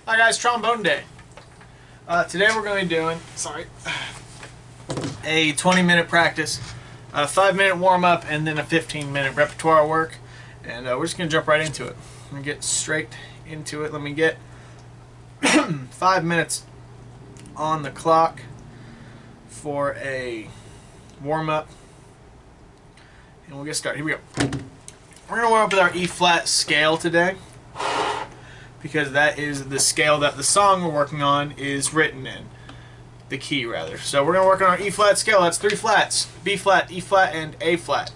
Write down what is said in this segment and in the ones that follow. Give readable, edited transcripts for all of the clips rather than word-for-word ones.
Hi guys, Trombone Day. Today we're going to be doing, a 20-minute practice, a 5-minute warm-up, and then a 15-minute repertoire work. And we're just going to jump right into it. I'm going to get straight into it. Let me get 5 minutes on the clock for a warm-up. And we'll get started. Here we go. We're going to warm up with our E-flat scale today, because that is the scale that the song we're working on is written in. The key, rather. So we're going to work on our E-flat scale. That's 3 flats. B-flat, E-flat, and A-flat.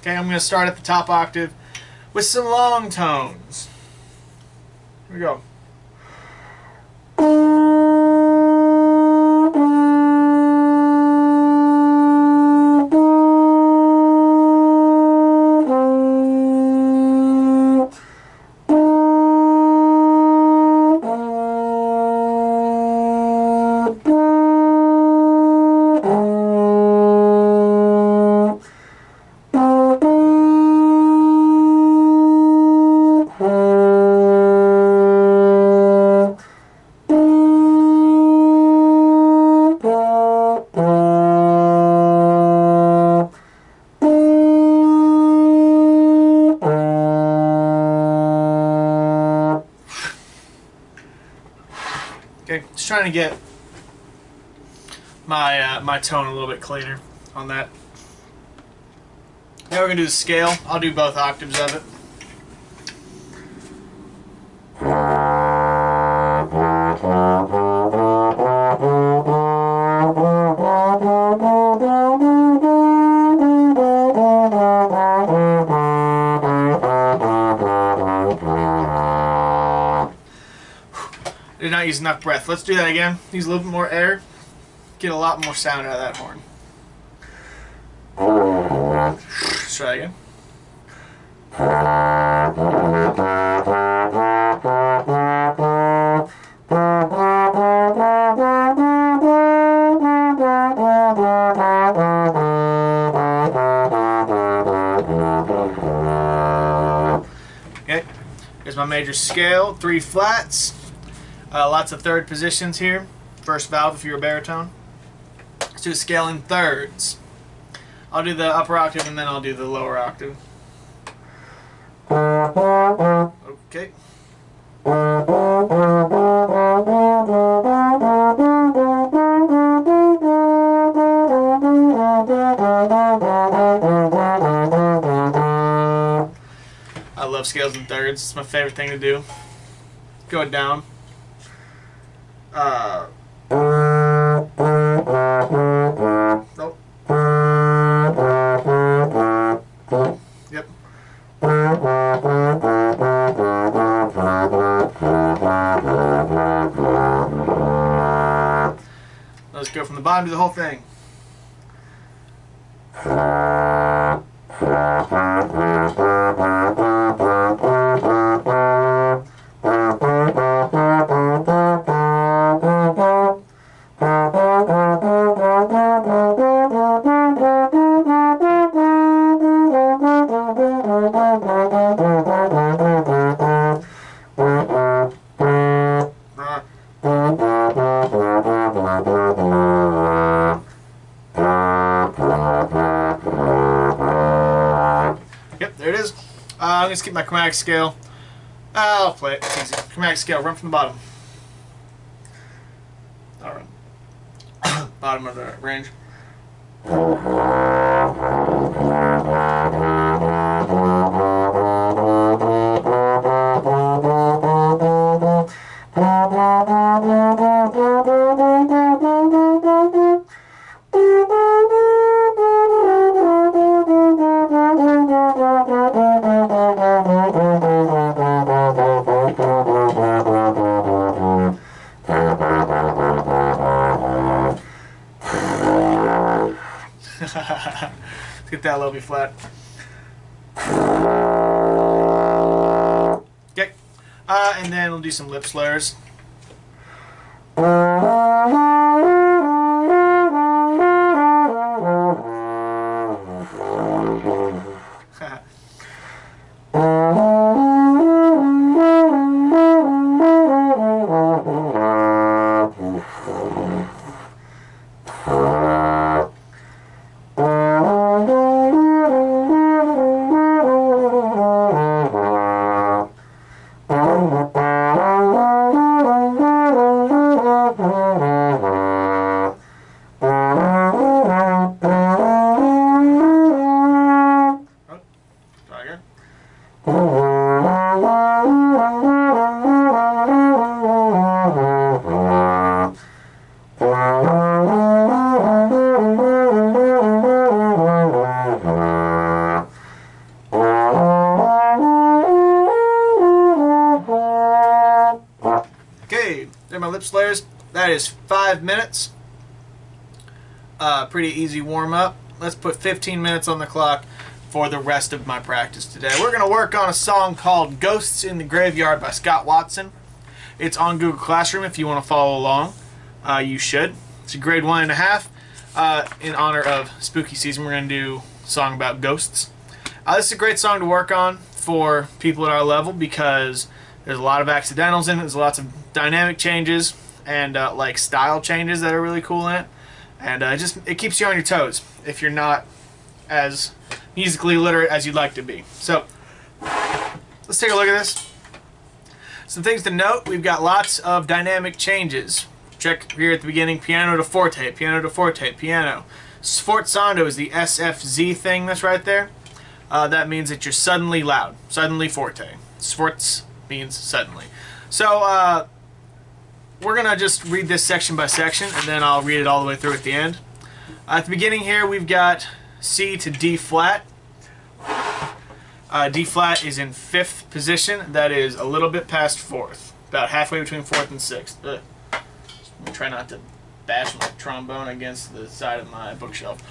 Okay, I'm going to start at the top octave with some long tones. Here we go. Okay, just trying to get my tone a little bit cleaner on that. Now we're going to do the scale. I'll do both octaves of it. Did not use enough breath. Let's do that again. Use a little bit more air. Get a lot more sound out of that horn. Let's try again. Okay, here's my major scale. 3 flats. Lots of third positions here. First valve if you're a baritone. Let's do a scale in thirds. I'll do the upper octave and then I'll do the lower octave. Okay. I love scales in thirds. It's my favorite thing to do. Go down. Nope. Yep. Let's go from the bottom to the whole thing. Yep, there it is. I'm going to skip my chromatic scale. I'll play it. It's easy. Chromatic scale, run from the bottom. Alright. Bottom of the range. Let's get that low B flat. Okay. And then we'll do some lip slurs. Okay, there are my lip slayers. That is 5 minutes. Pretty easy warm up. Let's put 15 minutes on the clock for the rest of my practice today. We're going to work on a song called Ghosts in the Graveyard by Scott Watson. It's on Google Classroom if you want to follow along. You should. It's a grade 1.5. In honor of spooky season, we're going to do a song about ghosts. This is a great song to work on for people at our level because there's a lot of accidentals in it. There's lots of dynamic changes and like style changes that are really cool in it. And it keeps you on your toes if you're not as musically literate as you'd like to be. So let's take a look at this. Some things to note: we've got lots of dynamic changes. Check here at the beginning: piano to forte, piano to forte, piano. Sforzando is the SFZ thing that's right there. That means that you're suddenly loud, suddenly forte. Sforz means suddenly. So we're gonna just read this section by section, and then I'll read it all the way through at the end. At the beginning here, we've got C to D flat. D flat is in 5th position. That is a little bit past 4th, about halfway between 4th and 6th. Ugh. I'm trying not to bash my trombone against the side of my bookshelf.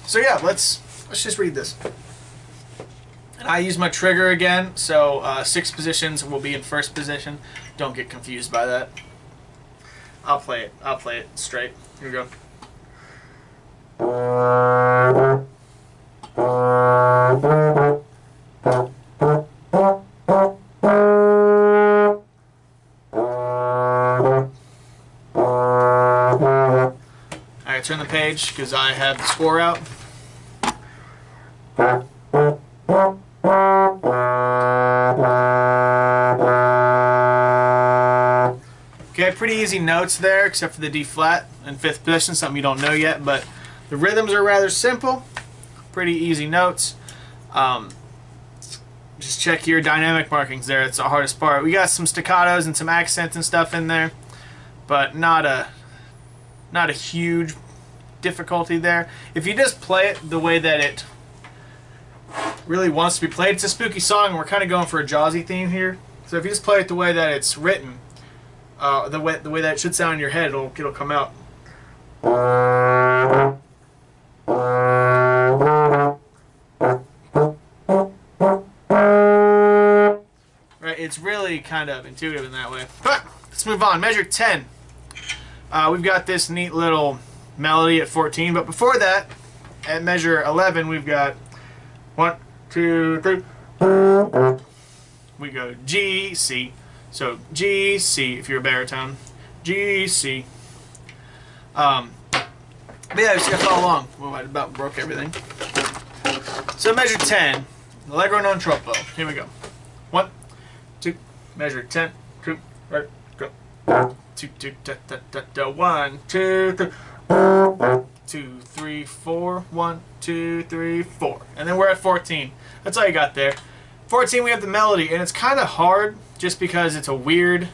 So yeah, let's just read this. And I use my trigger again, so 6 positions will be in 1st position. Don't get confused by that. I'll play it straight. Here we go. Alright, turn the page because I have the score out. Okay, pretty easy notes there, except for the D flat in 5th position, something you don't know yet, but the rhythms are rather simple. Pretty easy notes. Just check your dynamic markings there. It's the hardest part. We got some staccatos and some accents and stuff in there, but not a huge difficulty there. If you just play it the way that it really wants to be played, it's a spooky song, and we're kind of going for a Jaws-y theme here. So if you just play it the way that it's written, the way that it should sound in your head, it'll come out. Right, it's really kind of intuitive in that way. But let's move on. Measure 10. We've got this neat little melody at 14, but before that, at measure 11, we've got 1, 2, 3. We go G, C. So G, C if you're a baritone. G, C. But yeah, just gotta follow along. Well, I about broke everything. So measure 10, Allegro non troppo. Here we go. 1, 2, measure 10, 2, right, go. 2, 2, da, da, da, da, 1, 2, 3. 2, 3, 4. 1, 2, 3, 4. And then we're at 14. That's all you got there. 14, we have the melody, and it's kind of hard just because it's a weird,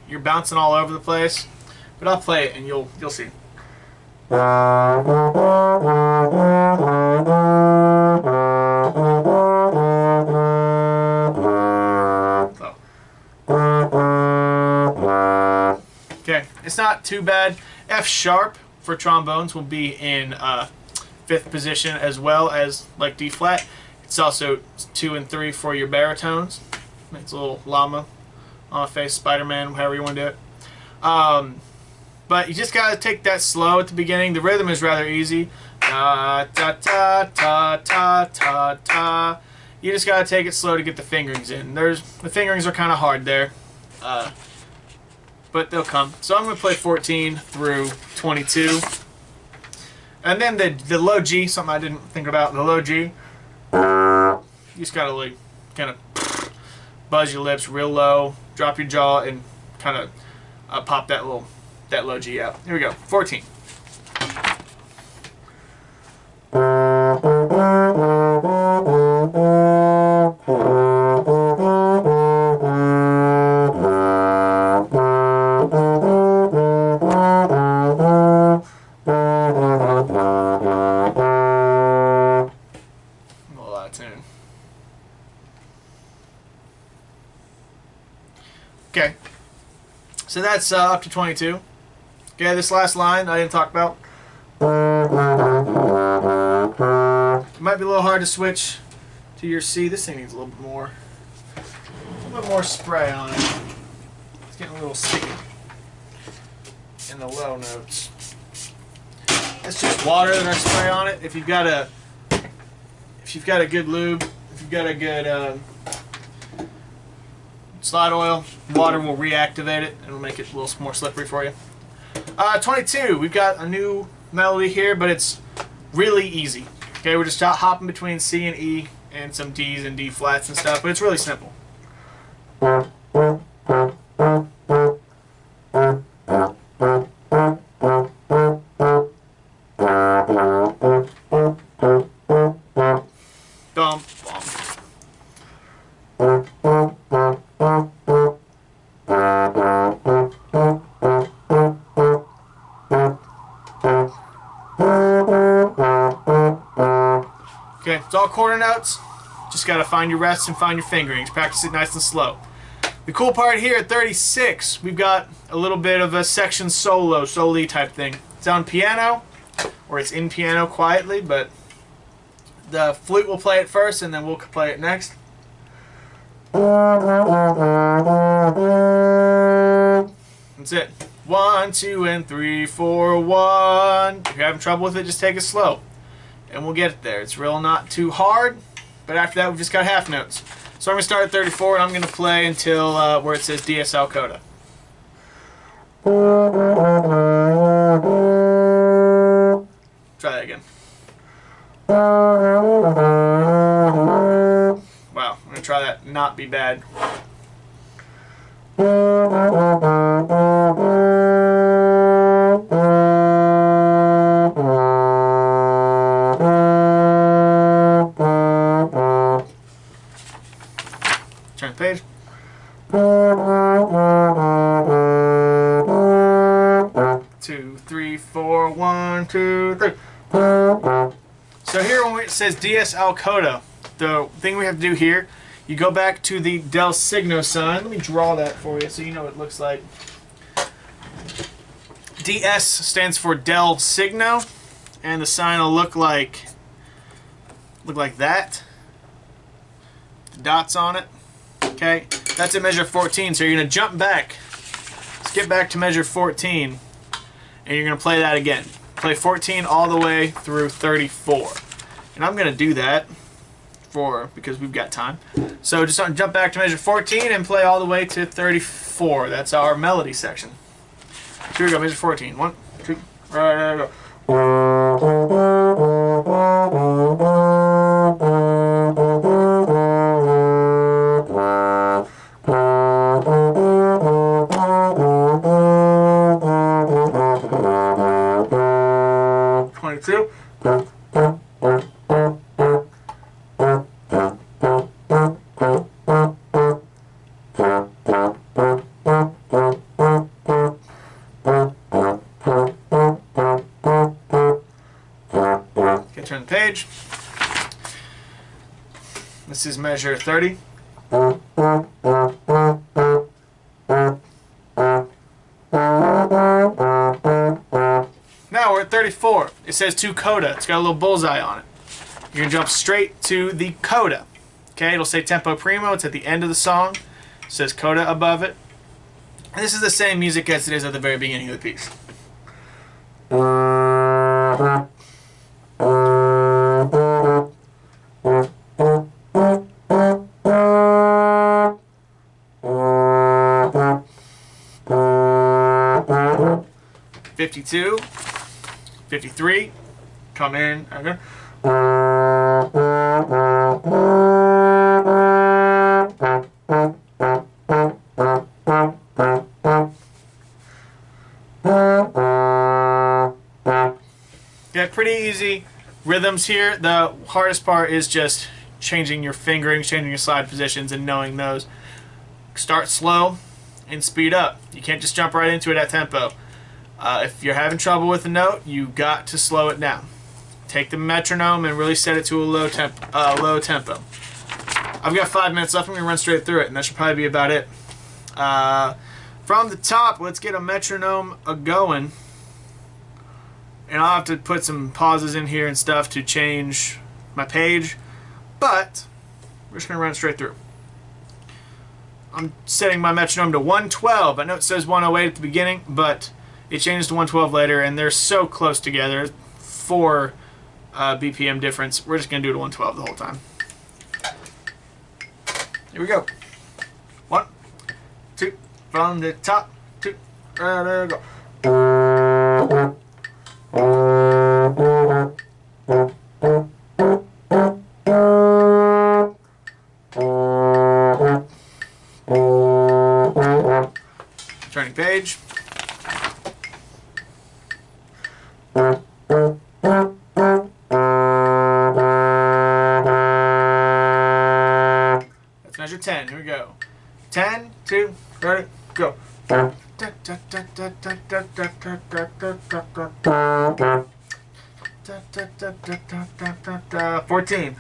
you're bouncing all over the place. But I'll play it and you'll see. So. Okay, it's not too bad. F sharp for trombones will be in 5th position as well as like D flat. It's also 2 and 3 for your baritones. It's a little llama on a face, Spider-Man, however you want to do it. But you just gotta take that slow at the beginning. The rhythm is rather easy. Ta ta ta ta ta ta ta. You just gotta take it slow to get the fingerings in. The fingerings are kind of hard there, but they'll come. So I'm gonna play 14 through 22, and then the low G, something I didn't think about. The low G. You just gotta like kind of buzz your lips real low, drop your jaw, and kind of pop that low G out. Here we go. 14. of tune. Okay, so that's up to 22. Okay, this last line I didn't talk about. It might be a little hard to switch to your C. This thing needs a little bit more spray on it. It's getting a little sticky in the low notes. It's just water that I spray on it. If you've got a good lube, if you've got a good slide oil, water will reactivate it and it'll make it a little more slippery for you. 22, we've got a new melody here, but it's really easy. Okay, we're just hopping between C and E and some D's and D flats and stuff, but it's really simple. Bum, bum. Okay, it's all quarter notes. Just gotta find your rests and find your fingerings. Practice it nice and slow. The cool part here at 36, we've got a little bit of a section solo type thing. It's on piano, or it's in piano quietly, but the flute will play it first and then we'll play it next. That's it. 1, 2, and 3, 4, 1. If you're having trouble with it, just take it slow. And we'll get it there. It's real not too hard, but after that we've just got half notes. So I'm going to start at 34 and I'm going to play until where it says DSL coda. Try that again. Wow, I'm going to try that not be bad. Turn the page. 2, 3, 4, 1, 2, 3. So here when it says DSL coda, the thing we have to do here, you go back to the del signo sign. Let me draw that for you so you know what it looks like. DS stands for del signo, and the sign will look like that. The dots on it. Okay, that's at measure 14. So you're gonna jump back, skip back to measure 14, and you're gonna play that again. Play 14 all the way through 34, and I'm gonna do that because we've got time. So just jump back to measure 14 and play all the way to 34. That's our melody section. Here we go, measure 14. 1, 2, right, go. Turn the page. This is measure 30. Now we're at 34. It says to coda. It's got a little bullseye on it. You're going to jump straight to the coda. Okay, it'll say tempo primo. It's at the end of the song. It says coda above it. And this is the same music as it is at the very beginning of the piece. (52), 53, come in. Okay. Yeah, pretty easy rhythms here. The hardest part is just changing your fingerings, changing your slide positions, and knowing those. Start slow and speed up. You can't just jump right into it at tempo. If you're having trouble with a note, you got to slow it down. take the metronome and really set it to a low tempo. I've got 5 minutes left. I'm going to run straight through it, and that should probably be about it. From the top, let's get a metronome going. And I'll have to put some pauses in here and stuff to change my page, but we're just going to run straight through. I'm setting my metronome to 112. I know it says 108 at the beginning, but it changes to 112 later, and they're so close together. 4 BPM difference. We're just going to do it to 112 the whole time. Here we go. 1, 2, from the top, 2, there we go. 'Turning page. Let's measure 10. Here we go. 10, 2, ready, go. 14.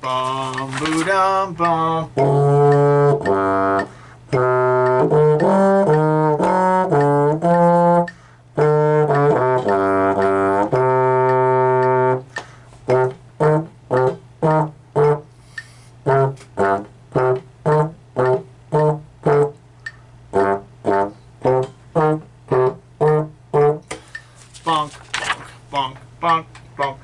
Bum boo dum bum. Bonk, bonk, bonk, bonk, bonk.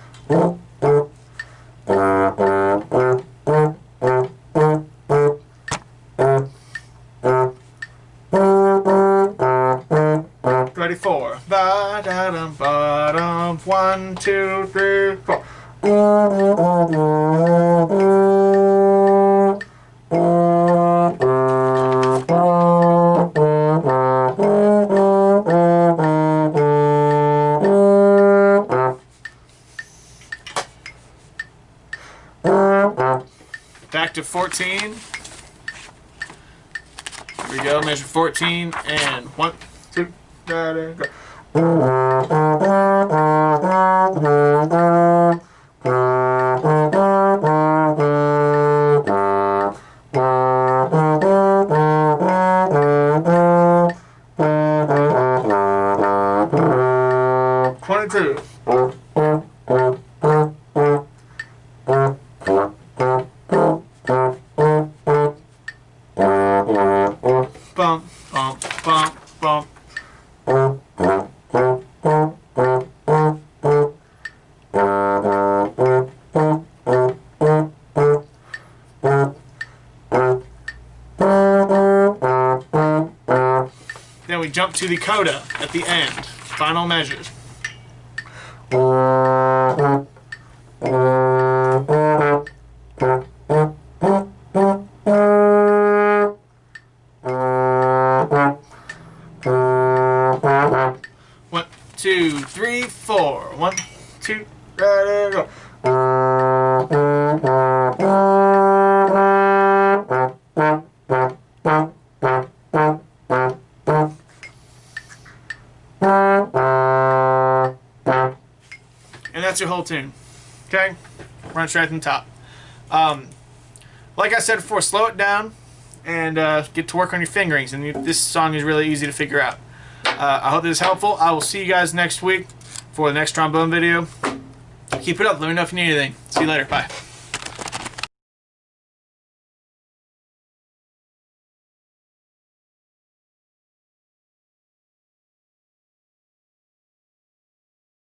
34. Ba-da-dum, ba-dum. 1, 2, 3, 4. Back to 14. Here we go, measure 14, and 1, 2, go. 22. Bump, bump, bump, bump. Then we jump to the coda at the end. Final measures. One, 2, 3, 4. 1, 2, ready, go. And that's your whole tune. Okay? Run straight from the top. Like I said before, slow it down and get to work on your fingerings. And this song is really easy to figure out. I hope this is helpful. I will see you guys next week for the next trombone video. Keep it up. Let me know if you need anything. See you later. Bye.